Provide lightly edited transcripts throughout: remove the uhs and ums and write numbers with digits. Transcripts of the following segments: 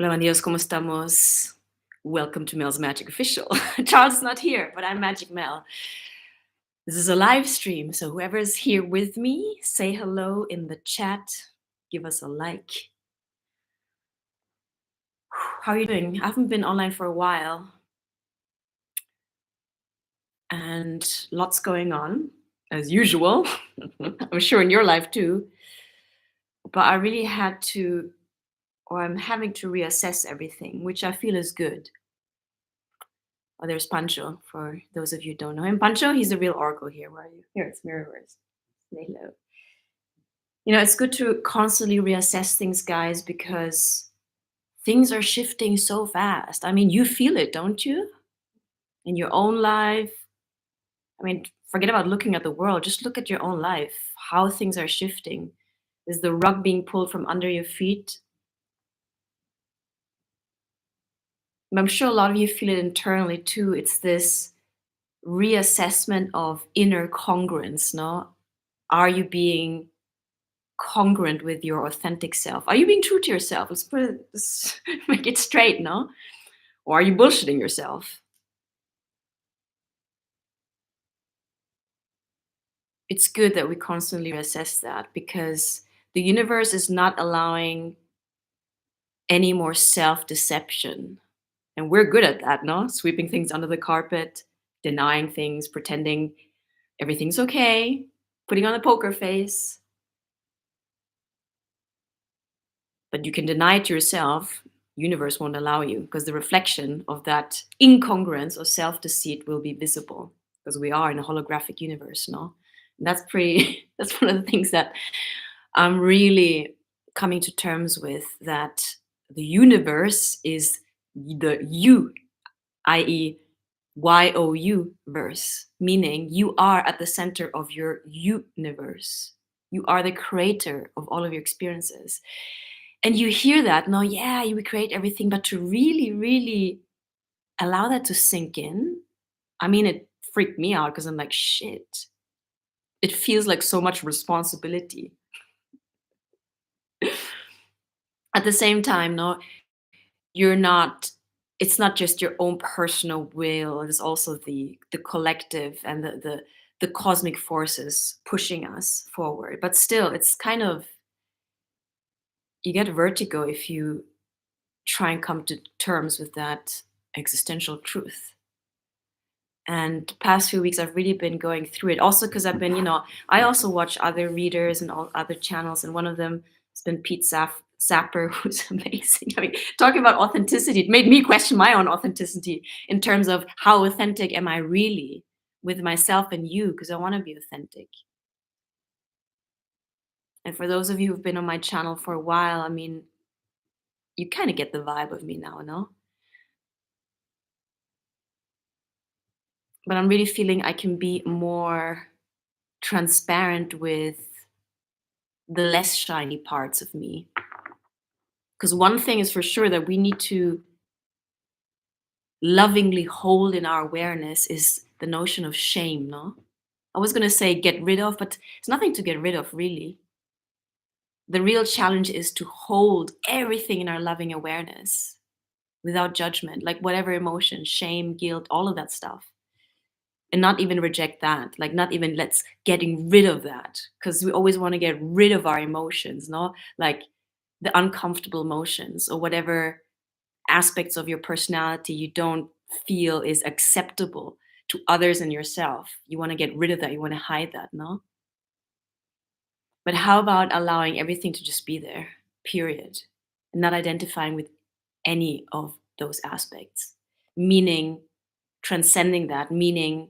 Hola, amigos, ¿cómo estamos? Welcome to Mel's Magic Official. Charles is not here, but I'm Magic Mel. This is a live stream, so whoever's here with me, say hello in the chat. Give us a like. How are you doing? I haven't been online for a while, and lots going on, as usual. I'm sure in your life too. But I really had to, or I'm having to reassess everything, which I feel is good. Oh, there's Pancho, for those of you who don't know him. Pancho, he's the real oracle here. Where are you? Here, it's Mirrorverse. Say hello. It's good to constantly reassess things, guys, because things are shifting so fast. I mean, you feel it, don't you? In your own life. I mean, forget about looking at the world. Just look at your own life, how things are shifting. Is the rug being pulled from under your feet? I'm sure a lot of you feel it internally too. It's this reassessment of inner congruence, no? Are you being congruent with your authentic self? Are you being true to yourself? Let's make it straight, no? Or are you bullshitting yourself? It's good that we constantly reassess that because the universe is not allowing any more self-deception. And we're good at that, no? Sweeping things under the carpet, denying things, pretending everything's okay, putting on a poker face. But you can deny it to yourself. Universe won't allow you because the reflection of that incongruence or self-deceit will be visible because we are in a holographic universe, no? And that's pretty that's one of the things that I'm really coming to terms with, that the universe is the you, i.e. YOU verse, meaning you are at the center of your universe. You are the creator of all of your experiences. And you hear that, no, yeah, you create everything, but to really, really allow that to sink in, I mean, it freaked me out because I'm like, shit. It feels like so much responsibility. At the same time, no, you're not, it's not just your own personal will, it's also the collective and the cosmic forces pushing us forward. But still, it's kind of, you get vertigo if you try and come to terms with that existential truth. And the past few weeks I've really been going through it, also because I've been, I also watch other readers and all other channels, and one of them has been Pete Zapper, who's amazing. I mean, talking about authenticity, it made me question my own authenticity in terms of how authentic am I really with myself and you, because I want to be authentic. And for those of you who've been on my channel for a while, I mean, you kind of get the vibe of me now, no? But I'm really feeling I can be more transparent with the less shiny parts of me. Because one thing is for sure that we need to lovingly hold in our awareness is the notion of shame, no? I was going to say get rid of, but it's nothing to get rid of, really. The real challenge is to hold everything in our loving awareness without judgment, like whatever emotion, shame, guilt, all of that stuff. And not even reject that, like not even let's getting rid of that, because we always want to get rid of our emotions, no? Like the uncomfortable emotions or whatever aspects of your personality you don't feel is acceptable to others and yourself. You want to get rid of that, you want to hide that, no? But how about allowing everything to just be there, period, and not identifying with any of those aspects, meaning transcending that, meaning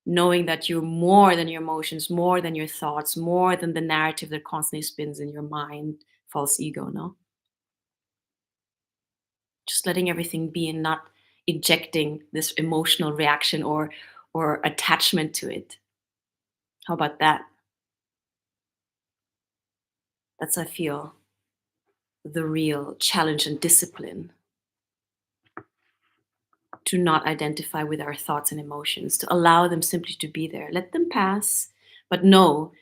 knowing that you're more than your emotions, more than your thoughts, more than the narrative that constantly spins in your mind, false ego, no? Just letting everything be and not injecting this emotional reaction or attachment to it. How about that? That's, I feel, the real challenge and discipline, to not identify with our thoughts and emotions, to allow them simply to be there. Let them pass, but know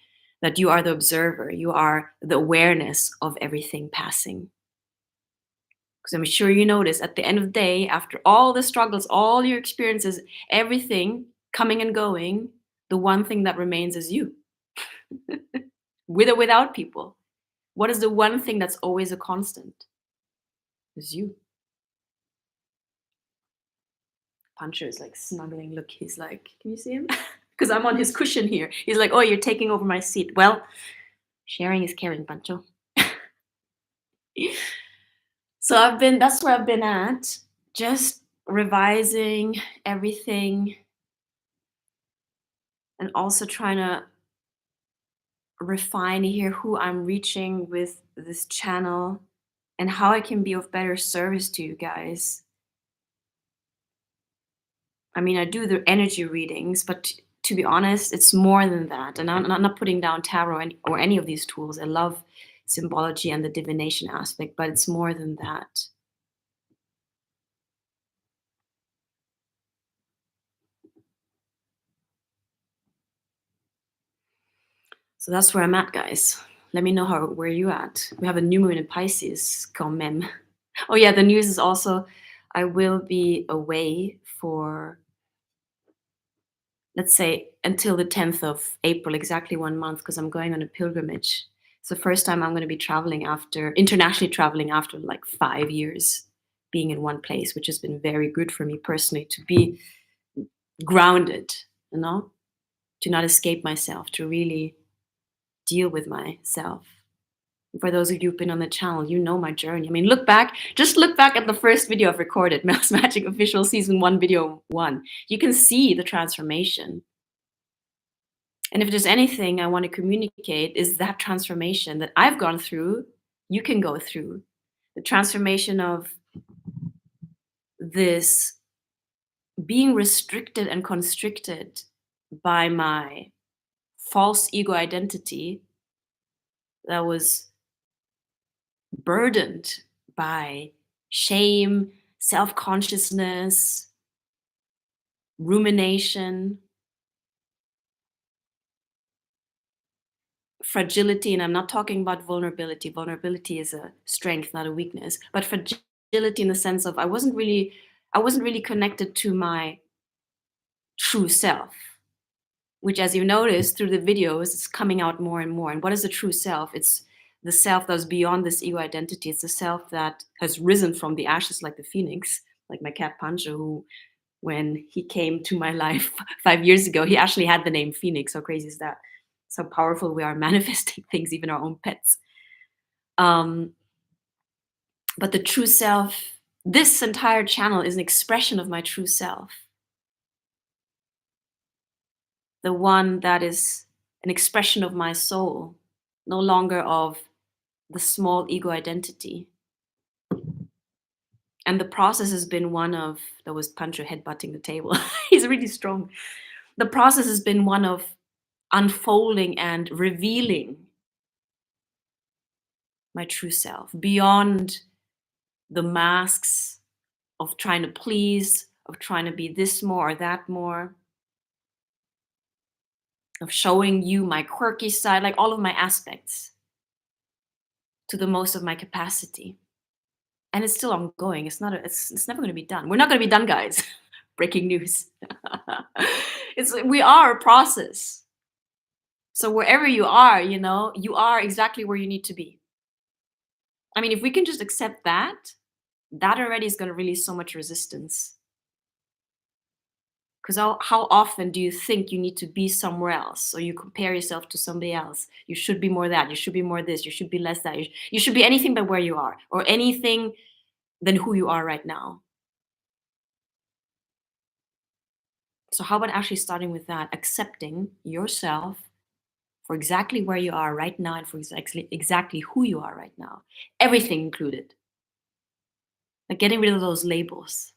that you are the observer. You are the awareness of everything passing. Because I'm sure you notice at the end of the day, after all the struggles, all your experiences, everything coming and going, the one thing that remains is you, with or without people. What is the one thing that's always a constant? Is you. Pancho is like snuggling. Look, he's like, can you see him? Because I'm on his cushion here. He's like, oh, you're taking over my seat. Well, sharing is caring, Pancho. So that's where I've been at, just revising everything and also trying to refine here who I'm reaching with this channel and how I can be of better service to you guys. I mean, I do the energy readings, but to be honest, it's more than that. And I'm not putting down tarot or any of these tools. I love symbology and the divination aspect, but it's more than that. So that's where I'm at, guys. Let me know where you at. We have a new moon in Pisces, quand même. Oh yeah, the news is also I will be away for, let's say, until the 10th of April, exactly 1 month, because I'm going on a pilgrimage. It's the first time I'm going to be internationally traveling after like 5 years being in one place, which has been very good for me personally to be grounded, you know, to not escape myself, to really deal with myself. For those of you who've been on the channel, you know my journey. I mean, just look back at the first video I've recorded, Mouse Magic Official Season 1, Video 1. You can see the transformation. And if there's anything I want to communicate is that transformation that I've gone through, you can go through. The transformation of this being restricted and constricted by my false ego identity that was burdened by shame, self-consciousness, rumination, fragility. And I'm not talking about vulnerability. Vulnerability is a strength, not a weakness, but fragility in the sense of I wasn't really connected to my true self, which, as you notice through the videos, is coming out more and more. And what is the true self? It's the self that's beyond this ego identity. It's the self that has risen from the ashes like the phoenix, like my cat Pancho, who, when he came to my life 5 years ago, he actually had the name Phoenix. How crazy is that? So powerful we are manifesting things, even our own pets. But the true self, this entire channel is an expression of my true self. The one that is an expression of my soul, no longer of the small ego identity. And the process has been one of, that was Pancho headbutting the table. He's really strong. The process has been one of unfolding and revealing my true self beyond the masks of trying to please, of trying to be this more or that more, of showing you my quirky side, like all of my aspects to the most of my capacity. And it's still ongoing. It's never going to be done. We're not going to be done, guys. Breaking news. We are a process. So wherever you are, you are exactly where you need to be. I mean, if we can just accept that already is going to release so much resistance. Because how often do you think you need to be somewhere else, or you compare yourself to somebody else? You should be more that, you should be more this, you should be less that, you should be anything but where you are, or anything than who you are right now. So how about actually starting with that, accepting yourself for exactly where you are right now and for exactly who you are right now, everything included. Like getting rid of those labels.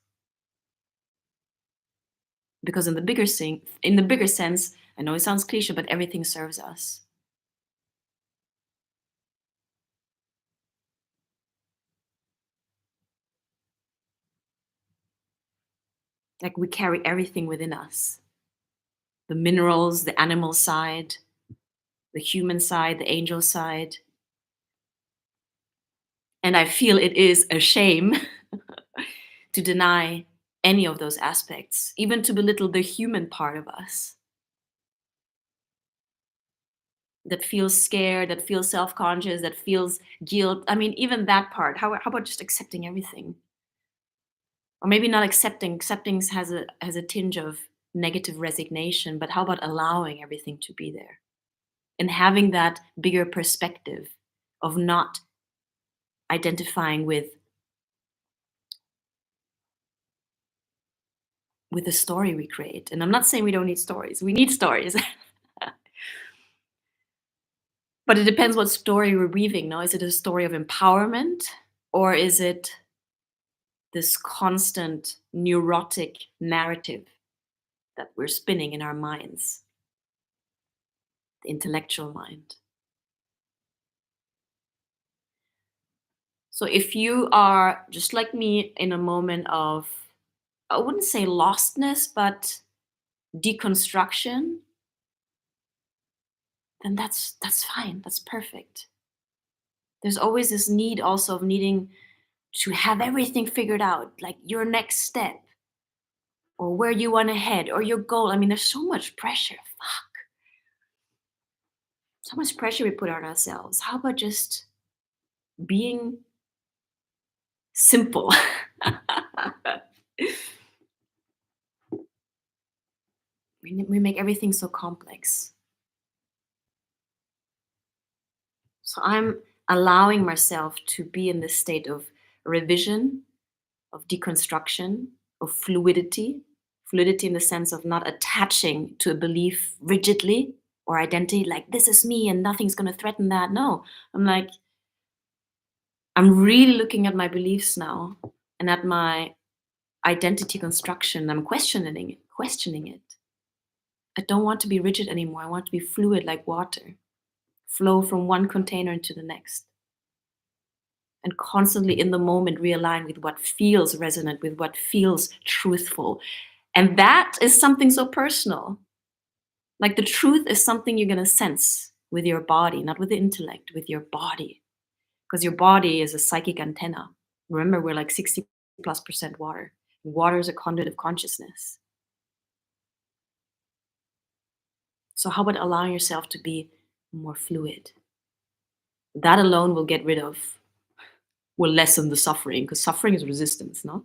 Because in the bigger sense, I know it sounds cliche, but everything serves us. Like we carry everything within us. The minerals, the animal side, the human side, the angel side. And I feel it is a shame to deny any of those aspects, even to belittle the human part of us that feels scared, that feels self conscious, that feels guilt. I mean, even that part. How about just accepting everything? Or maybe not accepting. Accepting has a tinge of negative resignation, but how about allowing everything to be there and having that bigger perspective of not identifying with the story we create. And I'm not saying we don't need stories. We need stories. But it depends what story we're weaving. No, is it a story of empowerment, or is it this constant neurotic narrative that we're spinning in our minds, the intellectual mind? So if you are just like me in a moment of, I wouldn't say lostness, but deconstruction, then that's fine. That's perfect. There's always this need also of needing to have everything figured out, like your next step or where you want to head or your goal. I mean, there's so much pressure. Fuck. So much pressure we put on ourselves. How about just being simple? We make everything so complex. So I'm allowing myself to be in this state of revision, of deconstruction, of fluidity. Fluidity in the sense of not attaching to a belief rigidly or identity, like this is me and nothing's going to threaten that. No, I'm like, I'm really looking at my beliefs now and at my identity construction. I'm questioning it. I don't want to be rigid anymore. I want to be fluid like water, flow from one container into the next. And constantly in the moment realign with what feels resonant, with what feels truthful. And that is something so personal. Like the truth is something you're going to sense with your body, not with the intellect, with your body. Because your body is a psychic antenna. Remember, we're like 60+% water. Water is a conduit of consciousness. So, how about allowing yourself to be more fluid? That alone will lessen the suffering, because suffering is resistance, no?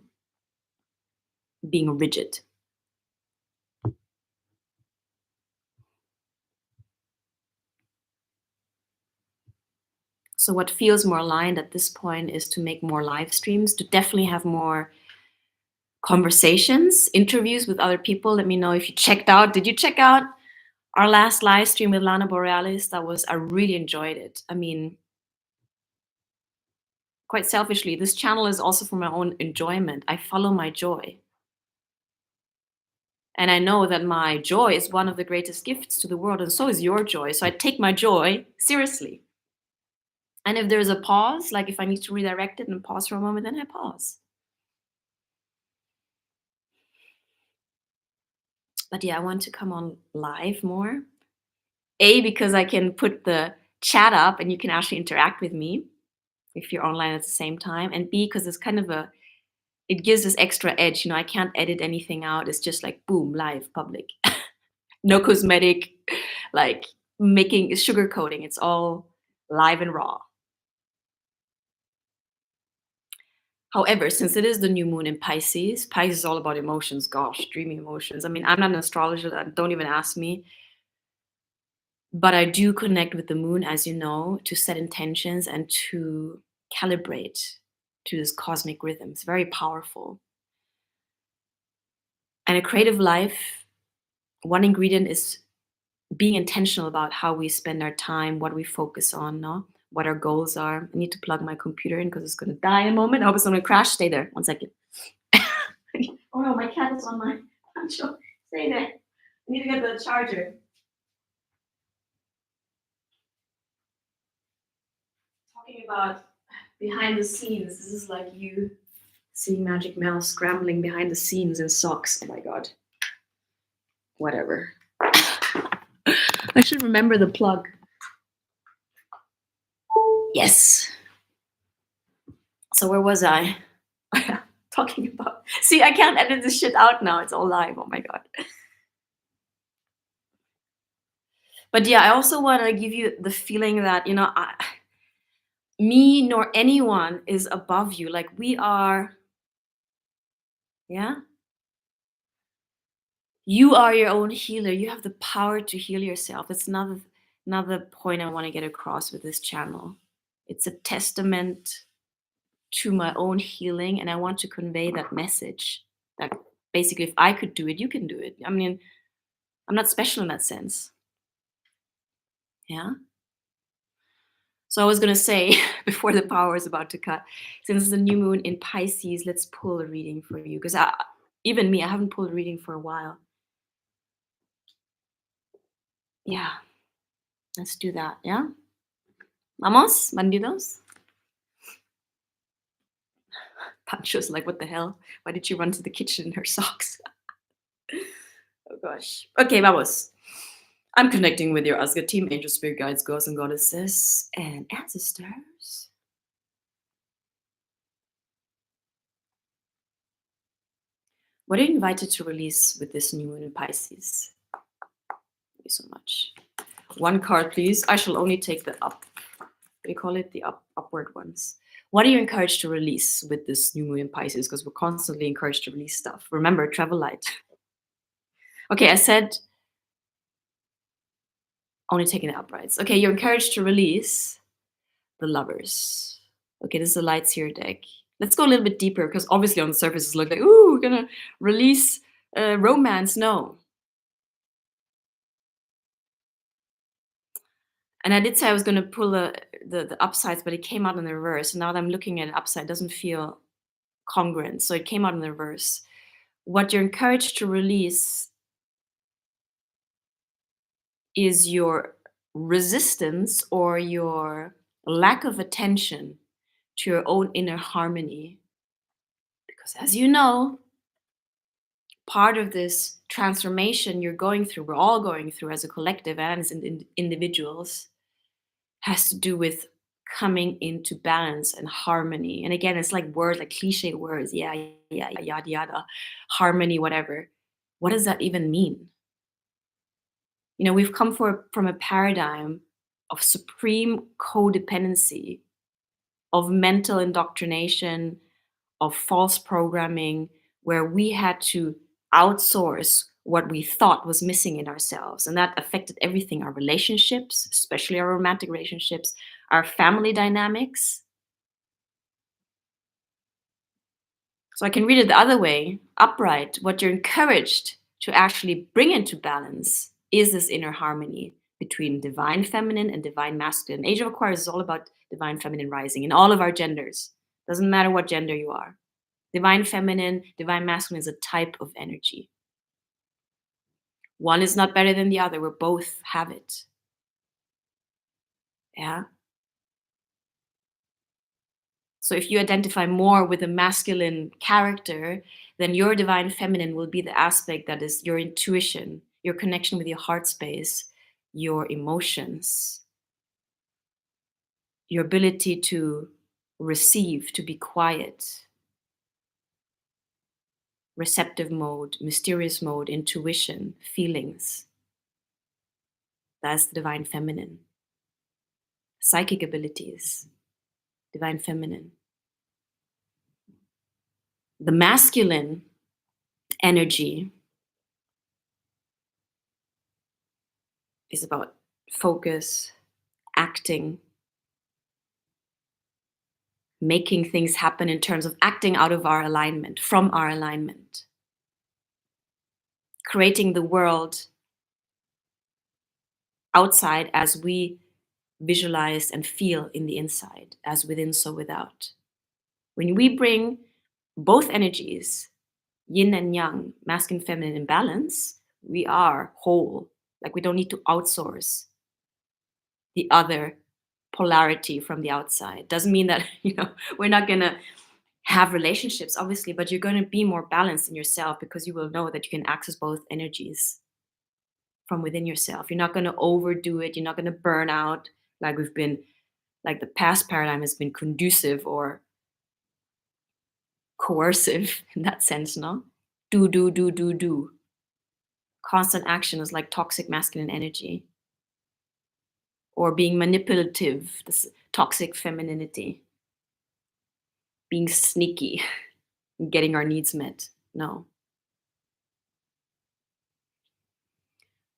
Being rigid. So, what feels more aligned at this point is to make more live streams, to definitely have more conversations, interviews with other people. Let me know if you checked out. Did you check out our last live stream with Lana Borealis? I really enjoyed it. I mean, quite selfishly, this channel is also for my own enjoyment. I follow my joy. And I know that my joy is one of the greatest gifts to the world, and so is your joy. So I take my joy seriously. And if there's a pause, like if I need to redirect it and pause for a moment, then I pause. But yeah, I want to come on live more. A, because I can put the chat up and you can actually interact with me if you're online at the same time. And B, because it's kind of it gives this extra edge. You know, I can't edit anything out. It's just like boom, live, public. No cosmetic, like making sugarcoating. It's all live and raw. However, since it is the new moon in Pisces, Pisces is all about emotions. Gosh, dreamy emotions. I mean, I'm not an astrologer. Don't even ask me. But I do connect with the moon, as you know, to set intentions and to calibrate to this cosmic rhythm. It's very powerful. And a creative life, one ingredient is being intentional about how we spend our time, what we focus on, no? What our goals are. I need to plug my computer in because it's going to die in a moment. I hope it's going to crash. Stay there. 1 second. Oh no, my cat is on my poncho. Stay there. I need to get the charger. Talking about behind the scenes. This is like you seeing Magic Mel scrambling behind the scenes in socks. Oh my god. Whatever. I should remember the plug. Yes. So where was I? Talking about. See, I can't edit this shit out now. It's all live. Oh my god. But yeah, I also want to give you the feeling that me nor anyone is above you. Like we are. Yeah. You are your own healer. You have the power to heal yourself. It's another point I want to get across with this channel. It's a testament to my own healing, and I want to convey that message that basically if I could do it, you can do it. I mean, I'm not special in that sense. Yeah. So I was gonna say before the power is about to cut, since it's the new moon in Pisces, let's pull a reading for you because even me, I haven't pulled a reading for a while. Yeah, let's do that. Yeah. Vamos, bandidos. Pancho's like, what the hell? Why did she run to the kitchen in her socks? Oh gosh. Okay, vamos. I'm connecting with your Asgard team, angel, spirit guides, ghosts, and goddesses, and ancestors. What are you invited to release with this new moon in Pisces? Thank you so much. One card, please. I shall only take the up. We call it the upward ones. What are you encouraged to release with this new moon in Pisces? Because we're constantly encouraged to release stuff. Remember, travel light. Okay, I said only taking the uprights. Okay, you're encouraged to release the lovers. Okay, this is the lights here deck. Let's go a little bit deeper because obviously on the surface it looks like, ooh, we're gonna release romance. No. And I did say I was gonna pull the upsides, but it came out in the reverse. And now that I'm looking at it upside, it doesn't feel congruent. So it came out in the reverse. What you're encouraged to release is your resistance or your lack of attention to your own inner harmony. Because as you know, part of this transformation you're going through, we're all going through as a collective and as individuals, has to do with coming into balance and harmony. And again, it's like words, like cliche words. Yeah, yeah, yada, yada, harmony, whatever. What does that even mean? We've come from a paradigm of supreme codependency, of mental indoctrination, of false programming, where we had to outsource what we thought was missing in ourselves. And that affected everything, our relationships, especially our romantic relationships, our family dynamics. So I can read it the other way, upright. What you're encouraged to actually bring into balance is this inner harmony between divine feminine and divine masculine. Age of Aquarius is all about divine feminine rising in all of our genders. Doesn't matter what gender you are. Divine feminine, divine masculine is a type of energy. One is not better than the other. We both have it. Yeah. So if you identify more with a masculine character, then your divine feminine will be the aspect that is your intuition, your connection with your heart space, your emotions, your ability to receive, to be quiet, receptive mode, mysterious mode, intuition, feelings. That's the divine feminine. Psychic abilities, divine feminine. The masculine energy is about focus, acting, making things happen in terms of acting out of our alignment, from our alignment, creating the world outside as we visualize and feel in the inside, as within, so without. When we bring both energies, yin and yang, masculine, feminine, in balance, we are whole. Like we don't need to outsource the other polarity from the outside. Doesn't mean that, we're not going to have relationships, obviously, but you're going to be more balanced in yourself because you will know that you can access both energies from within yourself. You're not going to overdo it. You're not going to burn out like the past paradigm has been conducive or coercive in that sense, no? Do, do, do, do, do. Constant action is like toxic masculine energy, or being manipulative, this toxic femininity, being sneaky, getting our needs met. No.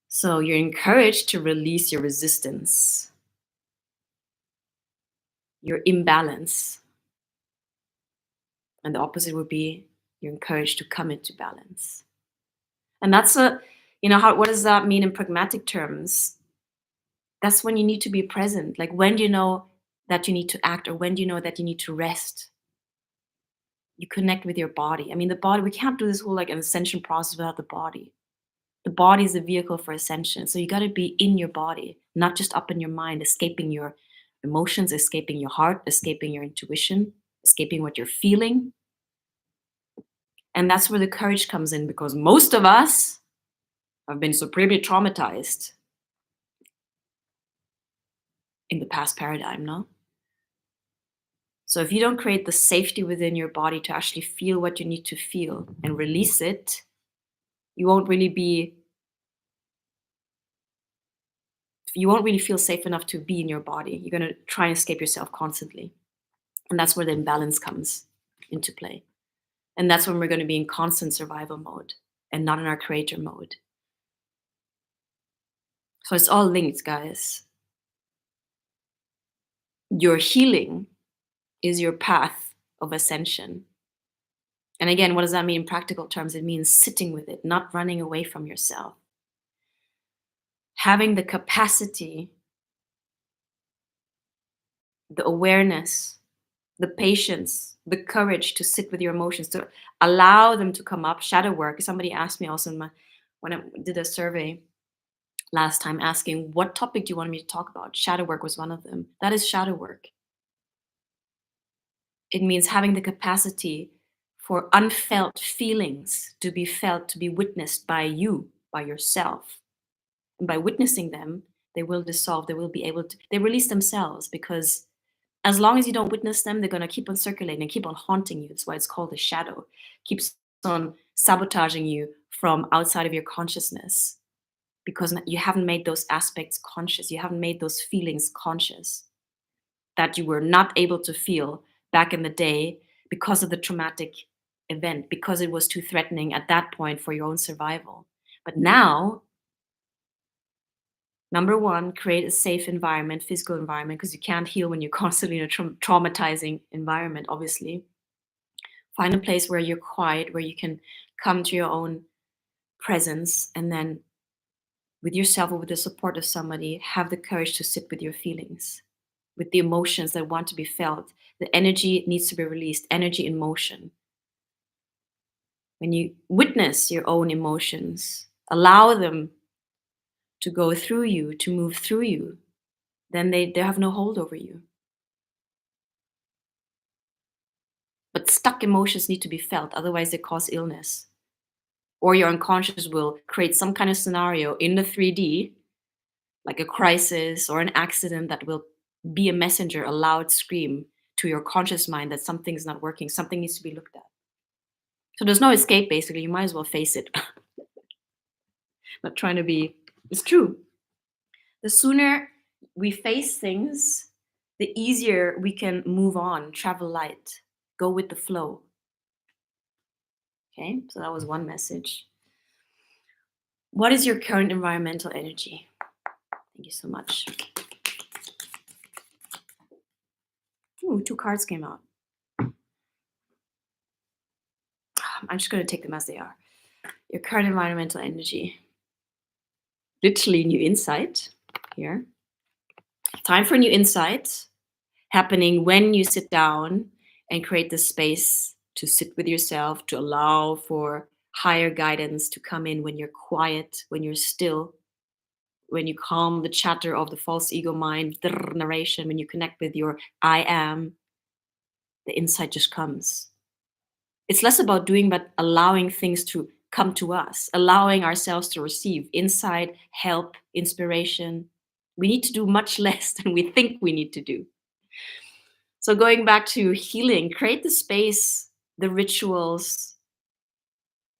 So you're encouraged to release your resistance, your imbalance. And the opposite would be you're encouraged to come into balance. And that's what does that mean in pragmatic terms? That's when you need to be present. Like, when do you know that you need to act, or when do you know that you need to rest? You connect with your body. I mean, the body, we can't do this whole like an ascension process without the body. The body is the vehicle for ascension. So you got to be in your body, not just up in your mind, escaping your emotions, escaping your heart, escaping your intuition, escaping what you're feeling. And that's where the courage comes in, because most of us have been supremely traumatized in the past paradigm, no? So if you don't create the safety within your body to actually feel what you need to feel and release it, you won't really feel safe enough to be in your body. You're going to try and escape yourself constantly. And that's where the imbalance comes into play. And that's when we're going to be in constant survival mode and not in our creator mode. So it's all linked, guys. Your healing is your path of ascension. And again, what does that mean in practical terms? It means sitting with it, not running away from yourself. Having the capacity, the awareness, the patience, the courage to sit with your emotions, to allow them to come up. Shadow work. Somebody asked me also when I did a survey last time, asking, what topic do you want me to talk about? Shadow work was one of them. That is shadow work. It means having the capacity for unfelt feelings to be felt, to be witnessed by you, by yourself. And by witnessing them, they will dissolve. They will be able to, they release themselves, because as long as you don't witness them, they're going to keep on circulating and keep on haunting you. That's why it's called a shadow. Keeps on sabotaging you from outside of your consciousness, because you haven't made those aspects conscious. You haven't made those feelings conscious that you were not able to feel back in the day because of the traumatic event, because it was too threatening at that point for your own survival. But now, number one, create a safe environment, physical environment, because you can't heal when you're constantly in a traumatizing environment, obviously. Find a place where you're quiet, where you can come to your own presence, and then with yourself or with the support of somebody, have the courage to sit with your feelings, with the emotions that want to be felt. The energy needs to be released, energy in motion. When you witness your own emotions, allow them to go through you, to move through you, then they have no hold over you. But stuck emotions need to be felt, otherwise they cause illness. Or your unconscious will create some kind of scenario in the 3D, like a crisis or an accident, that will be a messenger, a loud scream to your conscious mind that something's not working, something needs to be looked at. So there's no escape, basically. You might as well face it. Not trying to be, it's true. The sooner we face things, the easier we can move on, travel light, go with the flow. Okay, so that was one message. What is your current environmental energy? Thank you so much. Ooh, 2 cards came out. I'm just going to take them as they are. Your current environmental energy. Literally new insight here. Time for new insight happening when you sit down and create the space to sit with yourself, to allow for higher guidance to come in when you're quiet, when you're still, when you calm the chatter of the false ego mind, the narration, when you connect with your I am, the insight just comes. It's less about doing, but allowing things to come to us, allowing ourselves to receive insight, help, inspiration. We need to do much less than we think we need to do. So going back to healing, create the space the rituals,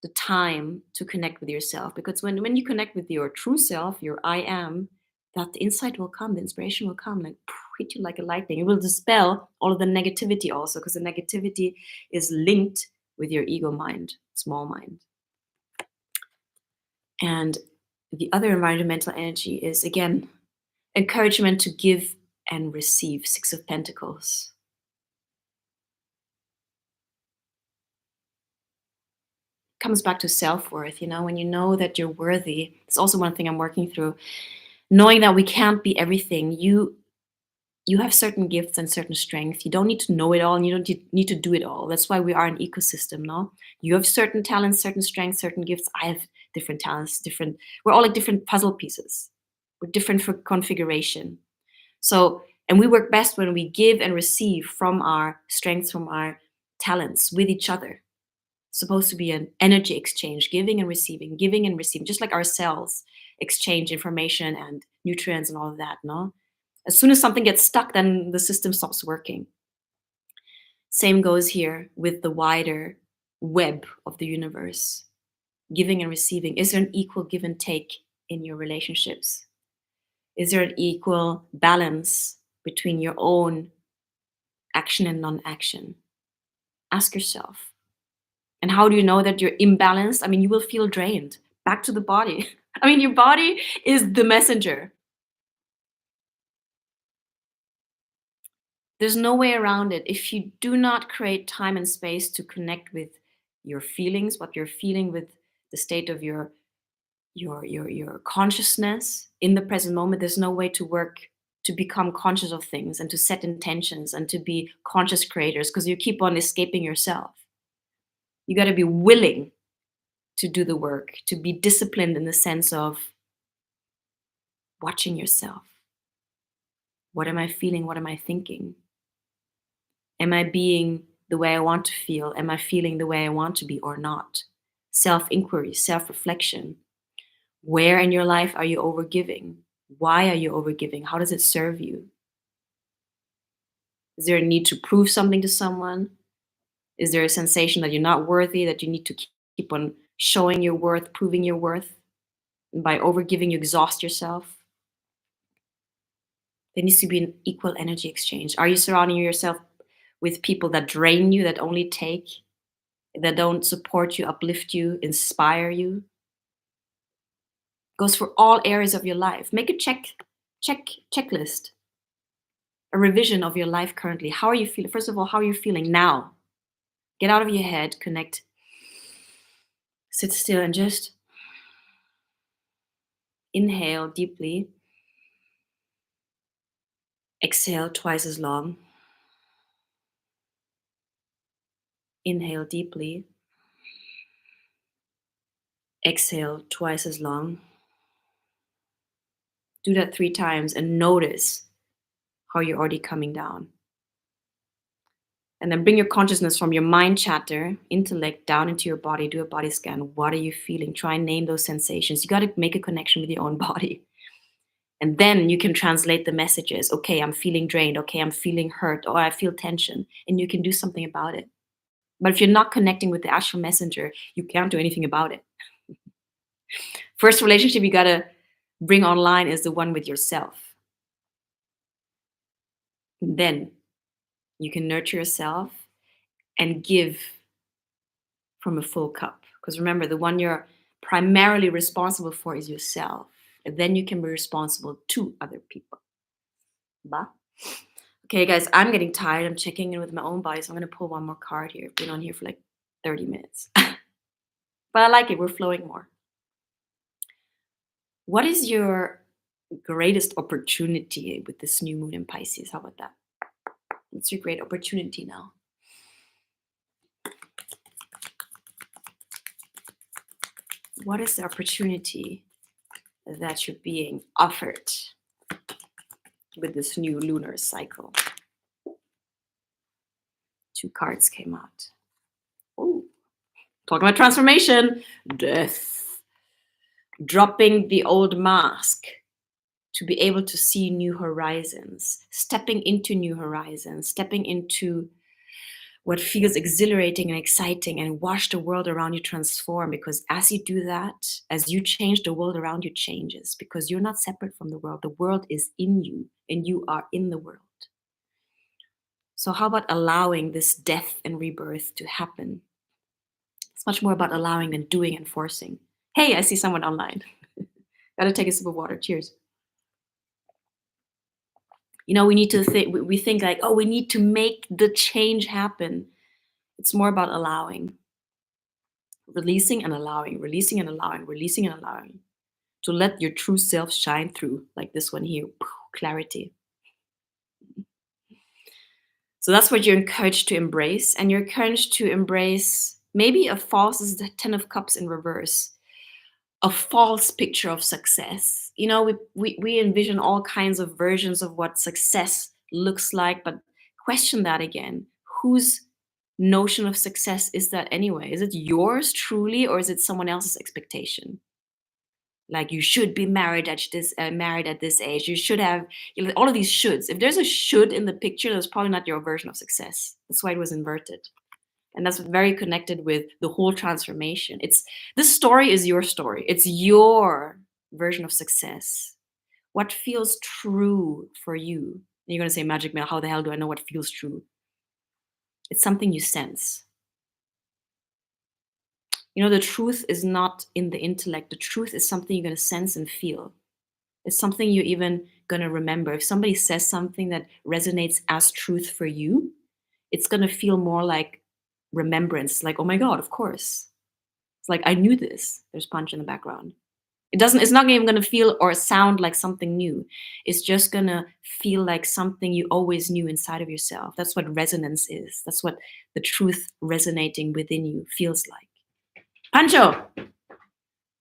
the time to connect with yourself. Because when you connect with your true self, your I am, that the insight will come, the inspiration will come, like hit you like a lightning. It will dispel all of the negativity also, because the negativity is linked with your ego mind, small mind. And the other environmental energy is, again, encouragement to give and receive. Six of Pentacles. Comes back to self-worth. When you know that you're worthy, it's also one thing I'm working through. Knowing that we can't be everything. You have certain gifts and certain strengths. You don't need to know it all, and you don't need to do it all. That's why we are an ecosystem, no? You have certain talents, certain strengths, certain gifts. I have different talents, different. We're all like different puzzle pieces. We're different for configuration. So, and we work best when we give and receive from our strengths, from our talents with each other. It's supposed to be an energy exchange, giving and receiving, just like our cells exchange information and nutrients and all of that, no? As soon as something gets stuck, then the system stops working. Same goes here with the wider web of the universe. Giving and receiving. Is there an equal give and take in your relationships? Is there an equal balance between your own action and non-action? Ask yourself. And how do you know that you're imbalanced? I mean, you will feel drained. Back to the body. I mean, your body is the messenger. There's no way around it. If you do not create time and space to connect with your feelings, what you're feeling, with the state of your consciousness in the present moment, there's no way to work to become conscious of things and to set intentions and to be conscious creators, because you keep on escaping yourself. You got to be willing to do the work, to be disciplined in the sense of watching yourself. What am I feeling? What am I thinking? Am I being the way I want to feel? Am I feeling the way I want to be or not? Self-inquiry, self-reflection. Where in your life are you overgiving? Why are you overgiving? How does it serve you? Is there a need to prove something to someone? Is there a sensation that you're not worthy, that you need to keep on showing your worth, proving your worth? And by overgiving, you exhaust yourself. There needs to be an equal energy exchange. Are you surrounding yourself with people that drain you, that only take, that don't support you, uplift you, inspire you? Goes for all areas of your life. Make a checklist, a revision of your life currently. How are you feeling? First of all, how are you feeling now? Get out of your head, connect, sit still, and just inhale deeply. Exhale twice as long. Inhale deeply. Exhale twice as long. Do that 3 times and notice how you're already coming down. And then bring your consciousness from your mind chatter, intellect, down into your body. Do a body scan. What are you feeling? Try and name those sensations. You got to make a connection with your own body. And then you can translate the messages. Okay, I'm feeling drained. Okay, I'm feeling hurt. Or I feel tension. And you can do something about it. But if you're not connecting with the actual messenger, you can't do anything about it. First relationship you got to bring online is the one with yourself. And then you can nurture yourself and give from a full cup. Because remember, the one you're primarily responsible for is yourself. And then you can be responsible to other people. Bah. Okay, guys, I'm getting tired. I'm checking in with my own body. So I'm going to pull one more card here. Been on here for like 30 minutes. But I like it. We're flowing more. What is your greatest opportunity with this new moon in Pisces? How about that? What's your great opportunity now? What is the opportunity that you're being offered with this new lunar cycle? 2 cards came out. Oh, talking about transformation. Death. Dropping the old mask to be able to see new horizons. Stepping into new horizons. Stepping into what feels exhilarating and exciting, and watch the world around you transform. Because as you do that, as you change, the world around you changes, because you're not separate from the world. The world is in you and you are in the world. So how about allowing this death and rebirth to happen? It's much more about allowing than doing and forcing. Hey, I see someone online. Gotta take a sip of water. Cheers. We need to think, we think like, oh, we need to make the change happen. It's more about allowing, releasing and allowing, releasing and allowing, releasing and allowing, to let your true self shine through, like this one here. Clarity. So that's what you're encouraged to embrace. And you're encouraged to embrace maybe a false, this is the 10 of Cups in reverse, a false picture of success. We envision all kinds of versions of what success looks like, but question that again. Whose notion of success is that anyway? Is it yours truly, or is it someone else's expectation? Like, you should be married at this age. You should have, all of these shoulds. If there's a should in the picture, that's probably not your version of success. That's why it was inverted. And that's very connected with the whole transformation. This story is your story. It's your version of success. What feels true for you? And you're gonna say, Magic Mail, how the hell do I know what feels true? It's something you sense. The truth is not in the intellect. The truth is something you're gonna sense and feel. It's something you're even gonna remember. If somebody says something that resonates as truth for you, it's gonna feel more like remembrance, like, oh my God, of course. It's like, I knew this. There's Punch in the background. It's not even gonna feel or sound like something new. It's just gonna feel like something you always knew inside of yourself. That's what resonance is. That's what the truth resonating within you feels like. Pancho!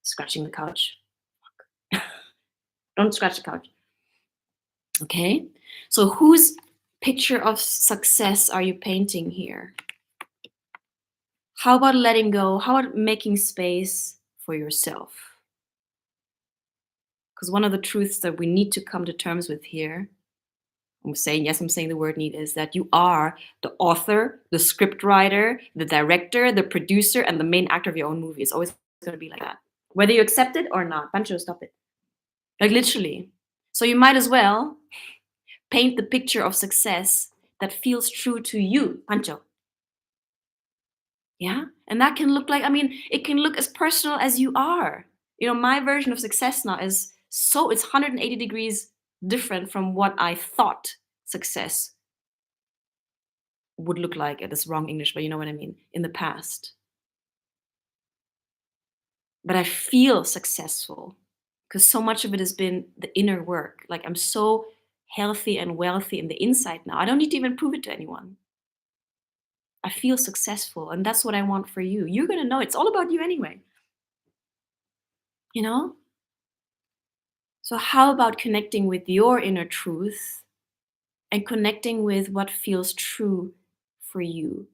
Scratching the couch. Don't scratch the couch. Okay? So whose picture of success are you painting here? How about letting go? How about making space for yourself? Because one of the truths that we need to come to terms with here, I'm saying the word need, is that you are the author, the script writer, the director, the producer, and the main actor of your own movie. It's always going to be like that. Whether you accept it or not. Pancho, stop it. Like, literally. So you might as well paint the picture of success that feels true to you, Pancho. Yeah? And that can look like, it can look as personal as you are. My version of success now it's 180 degrees different from what I thought success would look like. That's wrong English, but you know what I mean, in the past. But I feel successful because so much of it has been the inner work. Like, I'm so healthy and wealthy in the inside now. I don't need to even prove it to anyone. I feel successful, and that's what I want for you. You're going to know. It's all about you anyway. You know? So how about connecting with your inner truth and connecting with what feels true for you?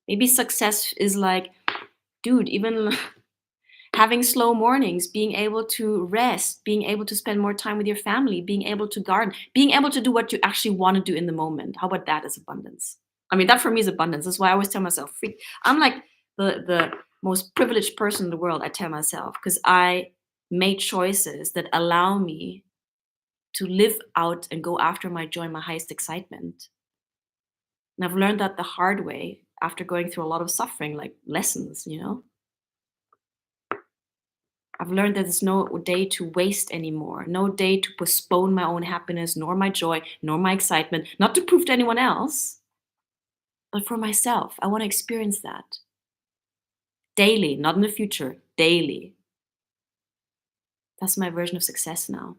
Maybe success is like, dude, even having slow mornings, being able to rest, being able to spend more time with your family, being able to garden, being able to do what you actually want to do in the moment. How about that as abundance? That for me is abundance. That's why I always tell myself, I'm like the most privileged person in the world, I tell myself, because I made choices that allow me to live out and go after my joy, my highest excitement. And I've learned that the hard way after going through a lot of suffering, like lessons. I've learned that there's no day to waste anymore, no day to postpone my own happiness, nor my joy, nor my excitement, not to prove to anyone else, but for myself. I want to experience that daily, not in the future, daily. That's my version of success now.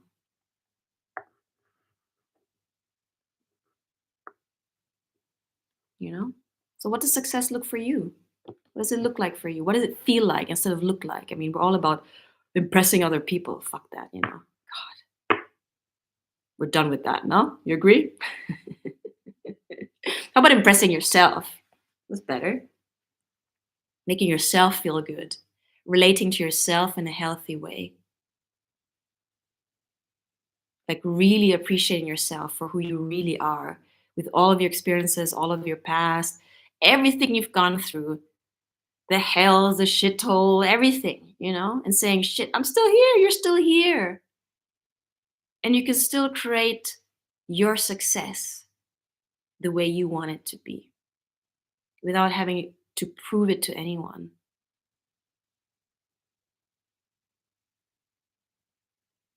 So what does success look for you? What does it look like for you? What does it feel like instead of look like? We're all about impressing other people. Fuck that, God. We're done with that, no? You agree? How about impressing yourself? That's better. Making yourself feel good. Relating to yourself in a healthy way. Like, really appreciating yourself for who you really are, with all of your experiences, all of your past, everything you've gone through, the hells, the shithole, everything, and saying, shit, I'm still here, you're still here. And you can still create your success the way you want it to be without having to prove it to anyone.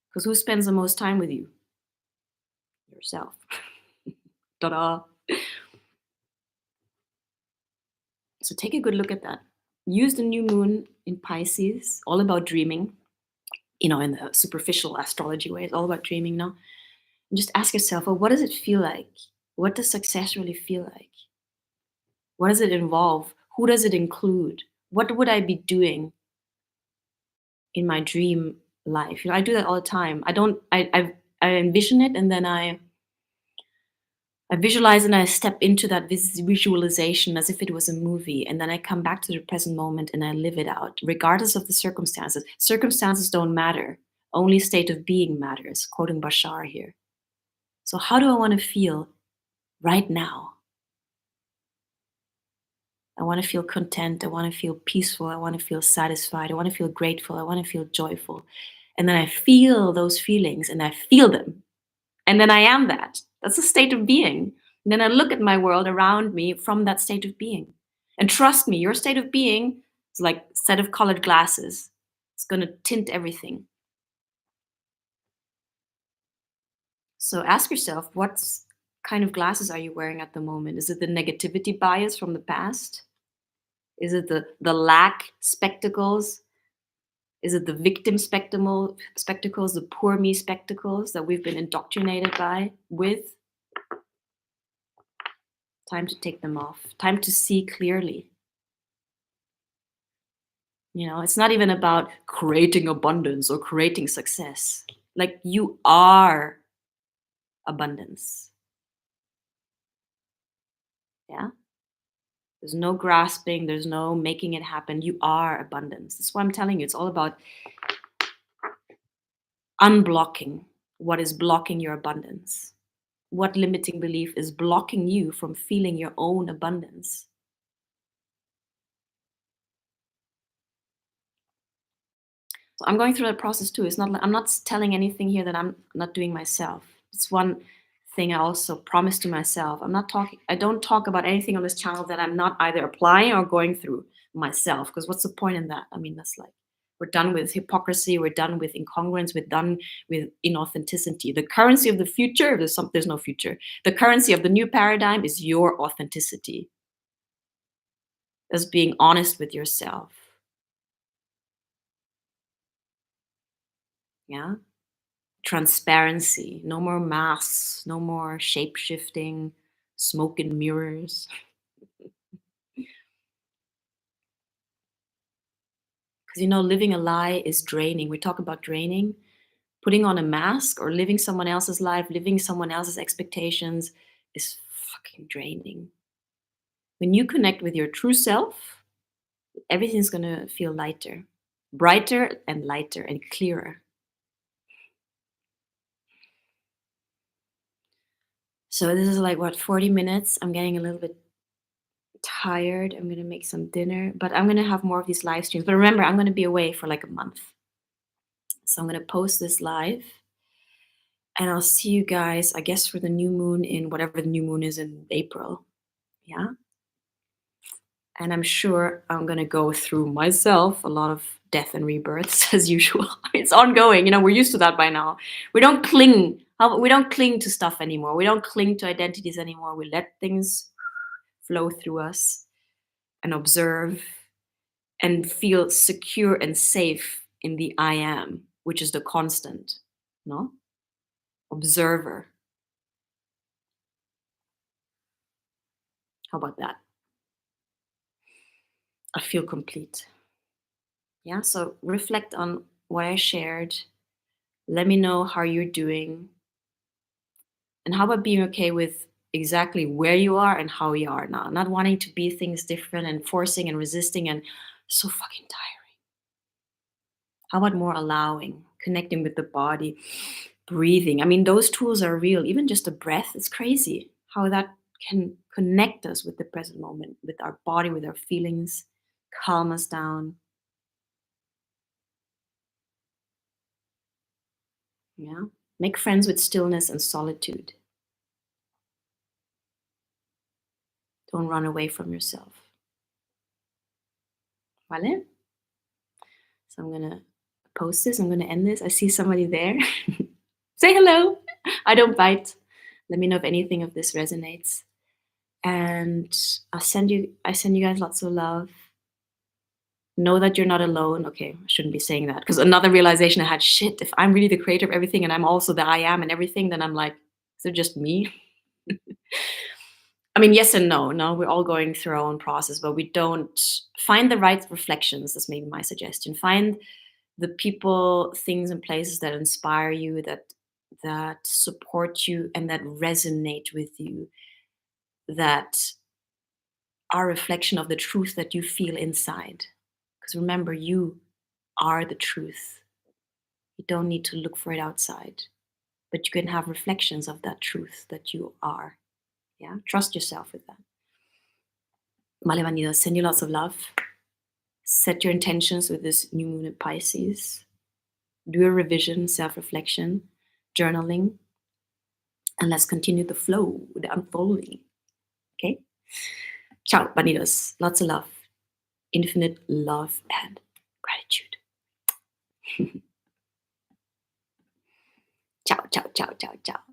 Because who spends the most time with you? Yourself. Ta-da. So take a good look at that. Use the new moon in Pisces, all about dreaming, in the superficial astrology way. It's all about dreaming now. And just ask yourself, well, what does it feel like? What does success really feel like? What does it involve? Who does it include? What would I be doing in my dream life? I do that all the time. I envision it, and then I visualize and I step into that visualization as if it was a movie. And then I come back to the present moment and I live it out, regardless of the circumstances. Circumstances don't matter. Only state of being matters, quoting Bashar here. So, how do I want to feel right now? I want to feel content. I want to feel peaceful. I want to feel satisfied. I want to feel grateful. I want to feel joyful. And then I feel those feelings and I feel them. And then I am that. That's a state of being. And then I look at my world around me from that state of being. And trust me, your state of being is like a set of colored glasses. It's going to tint everything. So ask yourself, what kind of glasses are you wearing at the moment? Is it the negativity bias from the past? Is it the lack spectacles? Is it the victim spectacles, the poor me spectacles that we've been indoctrinated with? Time to take them off. Time to see clearly. It's not even about creating abundance or creating success. Like, you are abundance. Yeah? There's no grasping, there's no making it happen. You are abundance. That's why I'm telling you. It's all about unblocking what is blocking your abundance. What limiting belief is blocking you from feeling your own abundance? So I'm going through that process too. It's not like I'm not telling anything here that I'm not doing myself. It's one thing I also promise to myself. I don't talk about anything on this channel that I'm not either applying or going through myself. Because what's the point in that? I mean, that's like, we're done with hypocrisy, we're done with incongruence, we're done with inauthenticity. The currency of the future, there's no future. The currency of the new paradigm is your authenticity. As being honest with yourself. Yeah. Transparency. No more masks. No more shape shifting, smoke and mirrors. Because living a lie is draining. We talk about draining. Putting on a mask or living someone else's life, living someone else's expectations is fucking draining. When you connect with your true self, everything's gonna feel lighter, brighter and lighter and clearer. So this is like, what, 40 minutes? I'm getting a little bit tired. I'm gonna make some dinner, but I'm gonna have more of these live streams. But remember, I'm gonna be away for like a month. So I'm gonna post this live and I'll see you guys, I guess, for the new moon in whatever the new moon is in April. Yeah. And I'm sure I'm gonna go through myself a lot of death and rebirths as usual. It's ongoing. We're used to that by now. We don't cling. We don't cling to stuff anymore. We don't cling to identities anymore. We let things flow through us and observe and feel secure and safe in the I am, which is the constant, no? Observer. How about that? I feel complete. Yeah, so reflect on what I shared. Let me know how you're doing. And how about being okay with exactly where you are and how you are now? Not wanting to be things different and forcing and resisting and so fucking tiring. How about more allowing, connecting with the body, breathing? I mean, those tools are real. Even just a breath is crazy. How that can connect us with the present moment, with our body, with our feelings, calm us down. Yeah. Make friends with stillness and solitude. Don't run away from yourself. Vale? So I'm gonna post this. I'm gonna end this. I see somebody there. Say hello. I don't bite. Let me know if anything of this resonates. And I send you guys lots of love. Know that you're not alone. Okay, I shouldn't be saying that because another realization I had, shit, if I'm really the creator of everything and I'm also the I am and everything, then I'm like, is it just me? I mean, yes and no. No, we're all going through our own process, but we don't find the right reflections. That's maybe my suggestion. Find the people, things, and places that inspire you, that support you, and that resonate with you, that are a reflection of the truth that you feel inside. Because remember, you are the truth. You don't need to look for it outside, but you can have reflections of that truth that you are. Yeah, trust yourself with that. Malevanida, send you lots of love. Set your intentions with this new moon in Pisces. Do a revision, self-reflection, journaling, and let's continue the flow, the unfolding. Okay? Ciao, Banidos. Lots of love. Infinite love and gratitude. Ciao, ciao, ciao, ciao, ciao.